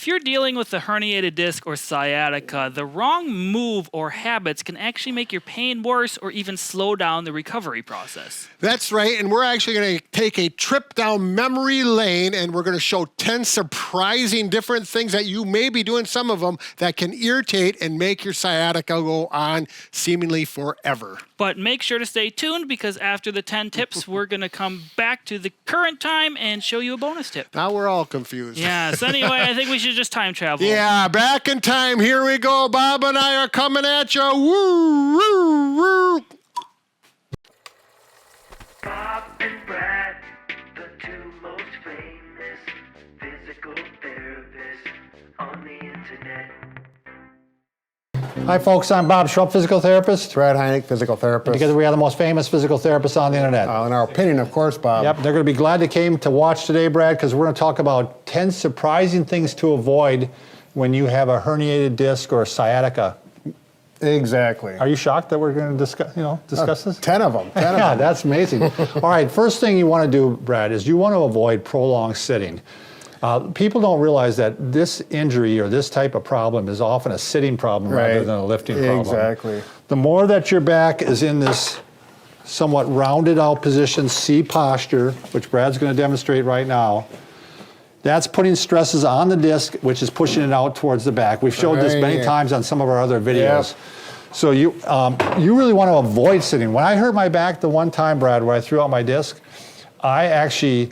If you're dealing with a herniated disc or sciatica, the wrong move or habits can actually make your pain worse or even slow down the recovery process. That's right, and we're actually going to take a trip down memory lane, and we're going to show 10 surprising different things that you may be doing, some of them, that can irritate and make your sciatica go on seemingly forever. But make sure to stay tuned, because after the 10 tips, we're going to come back to the current time and show you a bonus tip. Now we're all confused. Yeah, so anyway, I think we should just time travel. Yeah, back in time. Here we go. Bob and I are coming at you. Woo, woo, woo. Bob and Brad, the two most famous physical therapists on the internet. Hi folks, I'm Bob Schrupp, physical therapist. Brad Heineck, physical therapist. Together we are the most famous physical therapists on the internet. In our opinion, of course, Bob. Yep, they're going to be glad they came to watch today, Brad, because we're going to talk about 10 surprising things to avoid when you have a herniated disc or sciatica. Exactly. Are you shocked that we're going to discuss this? 10 of them. 10 of Yeah, them. that's amazing. All right, first thing you want to do, Brad, is you want to avoid prolonged sitting. People don't realize that this injury or this type of problem is often a sitting problem rather than a lifting problem. Exactly. The more that your back is in this somewhat rounded out position, C posture, which Brad's going to demonstrate right now, that's putting stresses on the disc, which is pushing it out towards the back. We've showed this many times on some of our other videos. Yep. So you really want to avoid sitting. When I hurt my back the one time, Brad, where I threw out my disc, I actually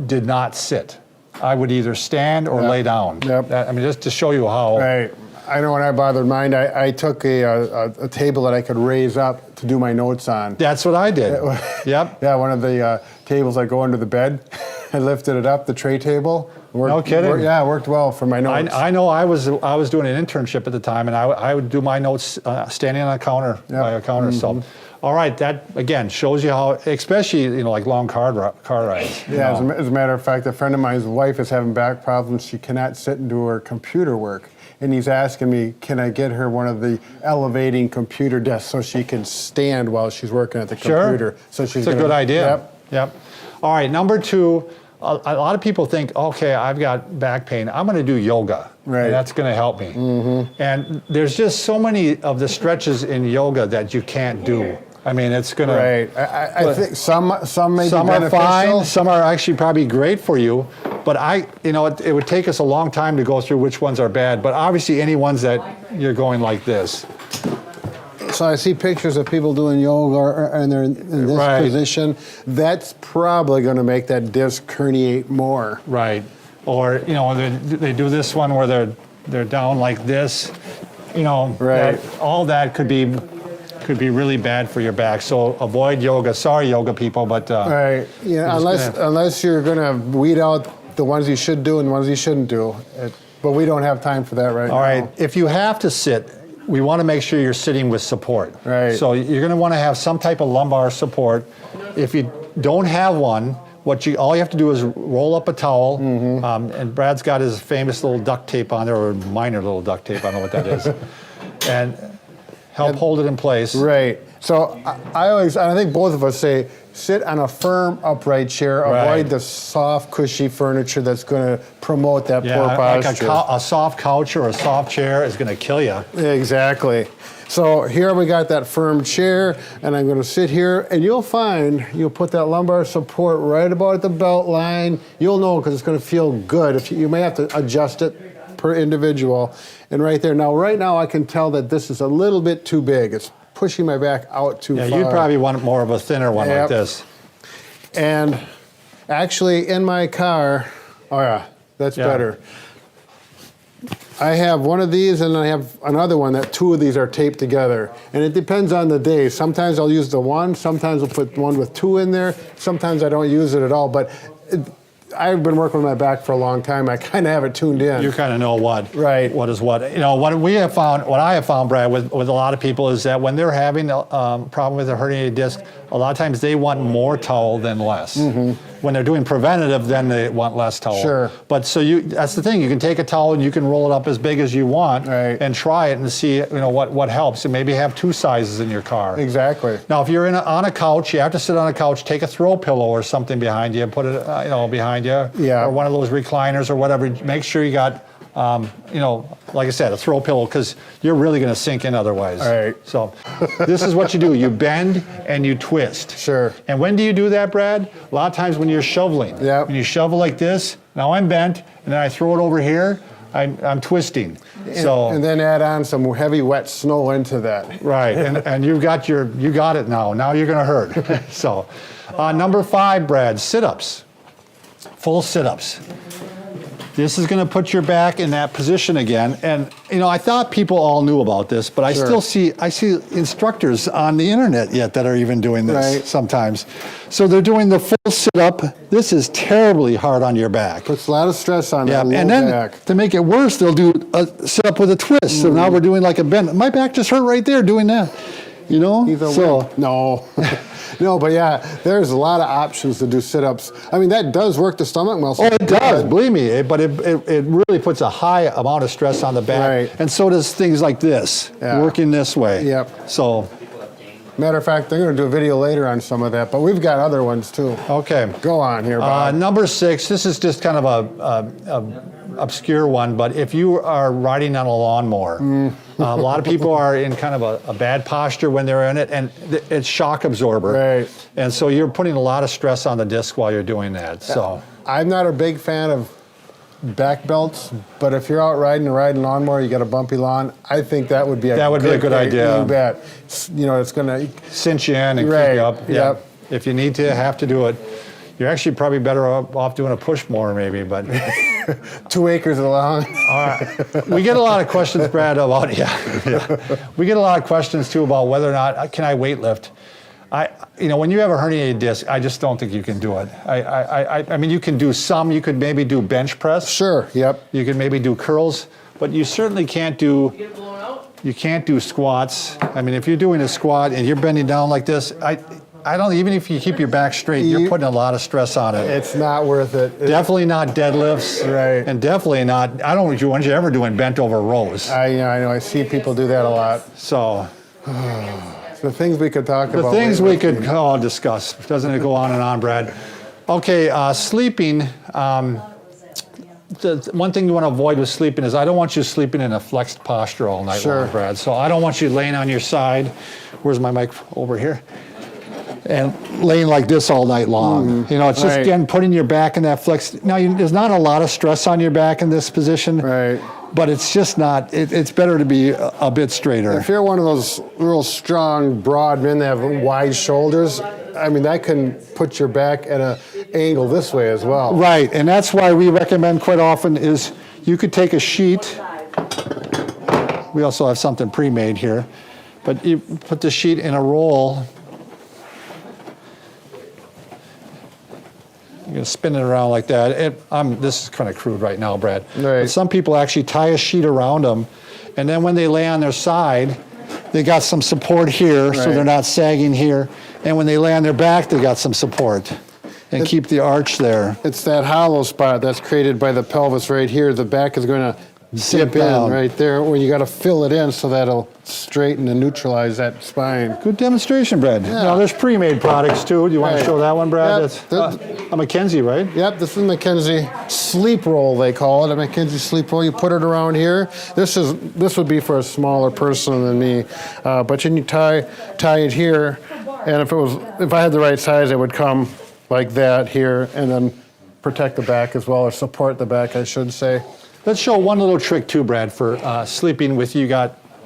did not sit. I would either stand or lay down. Yep. I mean, just to show you how. Right. I know when I bothered mine, I took a table that I could raise up to do my notes on. That's what I did. Yep. Yeah, one of the tables I go under the bed. I lifted it up, the tray table. No kidding. It worked well for my notes. I know I was doing an internship at the time, and I would do my notes standing on a counter, by a counter. So, all right, that again shows you how, especially like long car rides. Yeah, as a matter of fact, a friend of mine's wife is having back problems. She cannot sit and do her computer work. And he's asking me, can I get her one of the elevating computer desks so she can stand while she's working at the computer? So she's a good idea. Yep. All right, number 2, a lot of people think, okay, I've got back pain, I'm going to do yoga. Right. And that's going to help me. And there's just so many of the stretches in yoga that you can't do. I mean, it's going to... Right. I think some may be beneficial. Some are fine, some are actually probably great for you, but it would take us a long time to go through which ones are bad, but obviously any ones that you're going like this. So I see pictures of people doing yoga and they're in this position. That's probably going to make that disc herniate more. Right. Or, they do this one where they're down like this. All that could be really bad for your back. So avoid yoga. Sorry, yoga people, but right. Yeah, unless you're going to weed out the ones you should do and the ones you shouldn't do. But we don't have time for that right now. All right. If you have to sit, we want to make sure you're sitting with support. Right. So you're going to want to have some type of lumbar support. If you don't have one, all you have to do is roll up a towel, and Brad's got his famous little duct tape on there, or minor little duct tape, I don't know what that is, and help hold it in place. Right. So I think both of us say, sit on a firm, upright chair. Avoid the soft, cushy furniture that's going to promote that poor posture. Like a soft couch or a soft chair is going to kill you. Exactly. So here we got that firm chair, and I'm going to sit here, and you'll put that lumbar support right about at the belt line. You'll know because it's going to feel good. You may have to adjust it per individual. And right now I can tell that this is a little bit too big. It's pushing my back out too far. Yeah, you'd probably want more of a thinner one like this. And actually in my car, that's better. I have one of these and I have another one that 2 of these are taped together. And it depends on the day. Sometimes I'll use the one, sometimes I'll put one with 2 in there, sometimes I don't use it at all. But I've been working with my back for a long time. I kind of have it tuned in. You kind of know what is what. What I have found, Brad, with a lot of people is that when they're having a problem with a herniated disc, a lot of times they want more towel than less. When they're doing preventative, then they want less towel. Sure. But so that's the thing. You can take a towel and you can roll it up as big as you want and try it and see what helps. And maybe have 2 sizes in your car. Exactly. Now, if you're on a couch, you have to sit on a couch. Take a throw pillow or something behind you and put it behind you. Yeah. Or one of those recliners or whatever. Make sure you got like I said, a throw pillow, because you're really going to sink in otherwise. All right. So this is what you do. You bend and you twist. Sure. And when do you do that, Brad? A lot of times when you're shoveling. Yep. When you shovel like this, now I'm bent, and then I throw it over here, I'm twisting. And then add on some heavy wet snow into that. Right, and you got it now. Now you're going to hurt. So number 5, Brad, sit-ups. Full sit-ups. This is going to put your back in that position again. And, I thought people all knew about this, but I still see instructors on the internet yet that are even doing this sometimes. So they're doing the full sit-up. This is terribly hard on your back. Puts a lot of stress on that low and then back. to make it worse, they'll do a sit-up with a twist. So now we're doing like a bend. My back just hurt right there doing that. Either way. No. No, but yeah, there's a lot of options to do sit-ups. I mean, that does work the stomach muscle. Oh, it does, believe me. But it really puts a high amount of stress on the back. Right. And so does things like this, working this way. Yep. So. Matter of fact, they're going to do a video later on some of that, but we've got other ones too. Okay. Go on here, Bob. Number 6, this is just kind of a obscure one, but if you are riding on a lawnmower, a lot of people are in kind of a bad posture when they're in it, and it's shock absorber. Right. And so you're putting a lot of stress on the disc while you're doing that. So I'm not a big fan of back belts, but if you're out riding lawnmower, you got a bumpy lawn, I think that would be a good idea. You bet. It's going to cinch you in and keep you up. Yeah. Yep. If you need to, have to do it. You're actually probably better off doing a push mower maybe, but 2 acres long. We get a lot of questions, Brad, about we get a lot of questions too about whether or not can I weight lift. When you have a herniated disc, I just don't think you can do it. I mean, you can do some. You could maybe do bench press. Sure. Yep. You could maybe do curls, but you certainly can't do. You can't do squats. I mean, if you're doing a squat and you're bending down like this, I don't. Even if you keep your back straight, you're putting a lot of stress on it. It's not worth it. Definitely not deadlifts. Right. And definitely not. I don't want you ever doing bent over rows. I know. I see people do that a lot. So. The things we could talk about. The things we could discuss. Doesn't it go on and on, Brad? Okay, sleeping. The one thing you want to avoid with sleeping is I don't want you sleeping in a flexed posture all night long, Brad. So I don't want you laying on your side. Where's my mic? Over here. And laying like this all night long. It's just, again, putting your back in that flex. Now, there's not a lot of stress on your back in this position. Right. But it's just not, it's better to be a bit straighter. If you're one of those real strong, broad men that have wide shoulders, I mean, that can put your back at an angle this way as well. Right, and that's why we recommend quite often is you could take a sheet. We also have something pre-made here. But you put the sheet in a roll. You're going to spin it around like that. This is kind of crude right now, Brad. Right. But some people actually tie a sheet around them, and then when they lay on their side, they got some support here, so they're not sagging here. And when they lay on their back, they got some support and keep the arch there. It's that hollow spot that's created by the pelvis right here. The back is going to dip in right there where you got to fill it in so that'll straighten and neutralize that spine. Good demonstration, Brad. Yeah. Now there's pre-made products too. Do you want to show that one, Brad? Yep. That's a McKenzie, right? Yep, this is McKenzie sleep roll, they call it, a McKenzie sleep roll. You put it around here. This would be for a smaller person than me, but you tie it here, and if I had the right size, it would come like that here, and then protect the back as well, or support the back, I should say. Let's show one little trick too, Brad, for sleeping with you.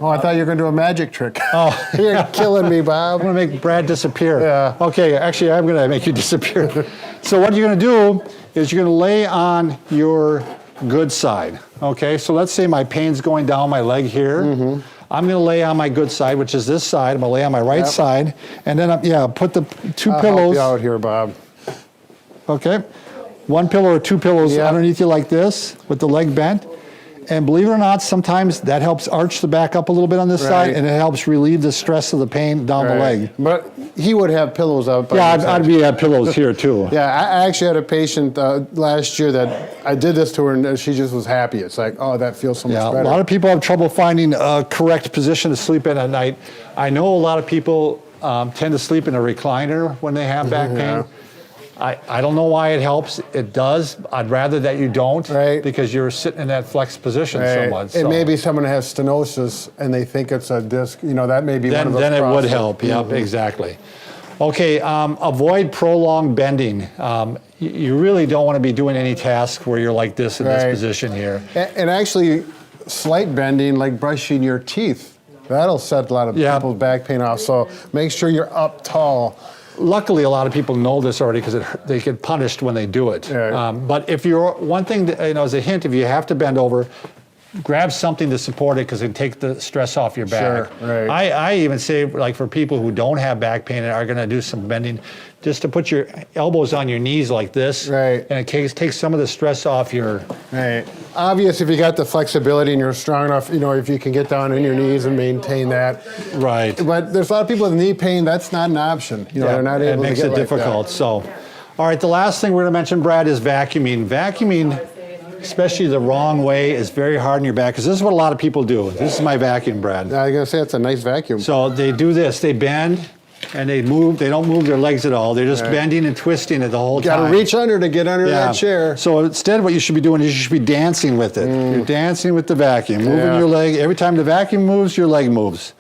Oh, I thought you were going to do a magic trick. Oh, You're killing me, Bob. I'm going to make Brad disappear. Yeah. Okay, actually, I'm going to make you disappear. So what you're going to do is you're going to lay on your good side. Okay, so let's say my pain's going down my leg here. I'm going to lay on my good side, which is this side. I'm going to lay on my right side, and then put the two I'll pillows. help you out here, Bob. Okay. One pillow or two pillows underneath you like this with the leg bent. And believe it or not, sometimes that helps arch the back up a little bit on this side, Right. and it helps relieve the stress of the pain down the leg. But he would have pillows up. Yeah, I'd be at pillows here too. Yeah, I actually had a patient last year that I did this to her, and she just was happy. It's like, oh, that feels so much Yeah, better. a lot of people have trouble finding a correct position to sleep in at night. I know a lot of people tend to sleep in a recliner when they have back pain. Yeah. I don't know why it helps. It does. I'd rather that you don't, Right. because you're sitting in that flexed position Right. somewhat. And So. maybe someone has stenosis and they think it's a disc. You know, that may be one of the Then it would problems. help. Yep, exactly. Okay, avoid prolonged bending. You really don't want to be doing any task where you're like this in this Right. position here. And actually, slight bending, like brushing your teeth, that'll set a lot of Yeah. people's back pain off. So make sure you're up tall. Luckily, a lot of people know this already because they get punished when they do it. Right. But if you're, one thing, as a hint, if you have to bend over, grab something to support it because it take the stress off your back. Sure, right. I even say, like for people who don't have back pain and are going to do some bending, just to put your elbows on your knees like this, Right. and it takes some of the stress off your. Right. Obvious if you got the flexibility and you're strong enough, you know, if you can get down on your knees and maintain that. Right. But there's a lot of people with knee pain, that's not an option. You know, they're not able to It makes get it like difficult. that. So, all right, the last thing we're going to mention, Brad, is vacuuming. Vacuuming, especially the wrong way, is very hard on your back because this is what a lot of people do. This is my vacuum, Brad. I was going to say it's a nice vacuum. So they do this, they bend and they move, they don't move their legs at all. They're just bending and twisting it the whole You got time. to reach under to get under that chair. So instead what you should be doing is you should be dancing with it. You're dancing with the vacuum, moving Yeah. your leg. Every time the vacuum moves, your leg moves.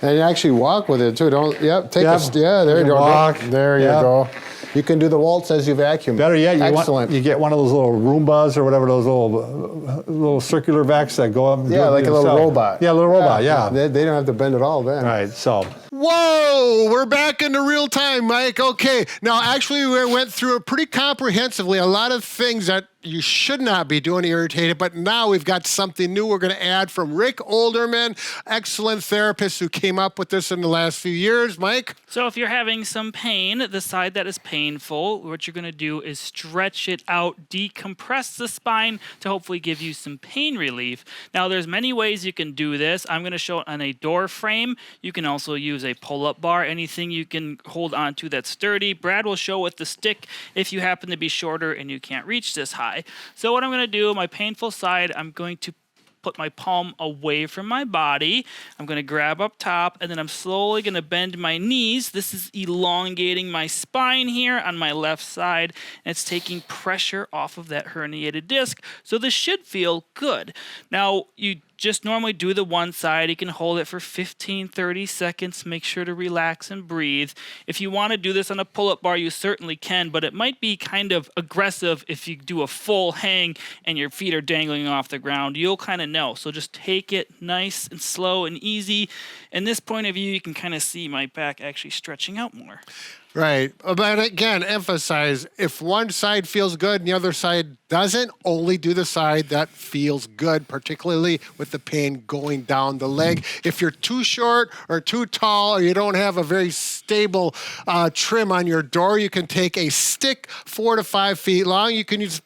And you actually walk with it too. Don't, take Yep. there you go. Walk. There you Yep. go. You can do the waltz as you vacuum. Better yet, Excellent. you get one of those little Roombas or whatever, those little circular vacs that go up and do Yeah, it like a little themselves. robot. Yeah, a little robot, yeah. They don't have to bend at all then. Right, so. Whoa, we're back into real time, Mike. Okay, now actually we went through it pretty comprehensively. A lot of things that you should not be doing irritated, but now we've got something new we're going to add from Rick Olderman, excellent therapist who came up with this in the last few years. Mike? So if you're having some pain, the side that is painful, what you're going to do is stretch it out, decompress the spine to hopefully give you some pain relief. Now, there's many ways you can do this. I'm going to show it on a door frame. You can also use a pull-up bar, anything you can hold on to that's sturdy. Brad will show with the stick if you happen to be shorter and you can't reach this high. So what I'm going to do, my painful side, I'm going to put my palm away from my body. I'm going to grab up top, and then I'm slowly going to bend my knees. This is elongating my spine here on my left side, and it's taking pressure off of that herniated disc. So this should feel good. Now, you just normally do the one side. You can hold it for 15, 30 seconds. Make sure to relax and breathe. If you want to do this on a pull-up bar, you certainly can, but it might be kind of aggressive if you do a full hang and your feet are dangling off the ground. You'll kind of know. So just take it nice and slow and easy. In this point of view, you can kind of see my back actually stretching out more. Right. But again, emphasize, if one side feels good and the other side doesn't, only do the side that feels good, particularly with the pain going down the leg. If you're too short or too tall or you don't have a very stable trim on your door, you can take a stick 4 to 5 feet long. You can use,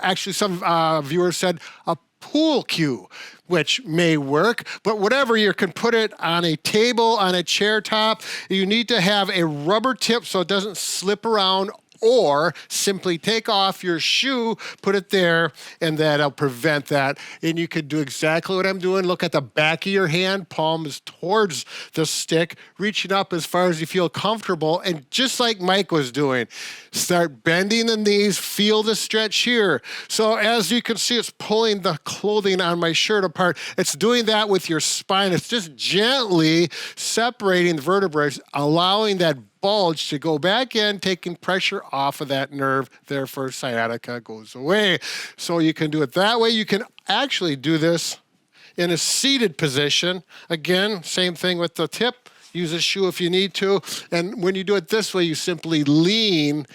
actually some viewers said, a pool cue, which may work, but whatever, you can put it on a table, on a chair top. You need to have a rubber tip so it doesn't slip around, or simply take off your shoe, put it there, and that'll prevent that. And you could do exactly what I'm doing. Look at the back of your hand, palm is towards the stick, reaching up as far as you feel comfortable. And just like Mike was doing, start bending the knees, feel the stretch here. So as you can see, it's pulling the clothing on my shirt apart. It's doing that with your spine. It's just gently separating the vertebrae, allowing that bulge to go back in, taking pressure off of that nerve. Therefore, sciatica goes away. So you can do it that way. You can actually do this in a seated position. Again, same thing with the tip. Use a shoe if you need to. And when you do it this way, you simply lean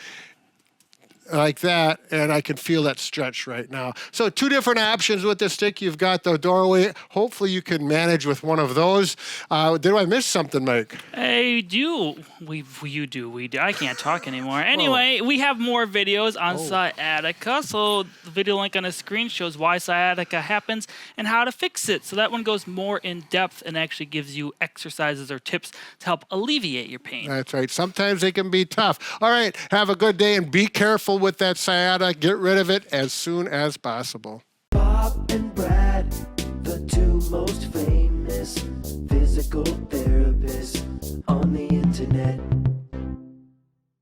like that, and I can feel that stretch right now. So 2 different options with this stick. You've got the doorway. Hopefully you can manage with one of those. Did I miss something, Mike? Hey, you do. I can't talk anymore. Anyway, we have more videos on sciatica. So the video link on the screen shows why sciatica happens and how to fix it. So that one goes more in depth and actually gives you exercises or tips to help alleviate your pain. That's right. Sometimes they can be tough. All right. Have a good day and be careful with that sciatica. Get rid of it as soon as possible. Bob and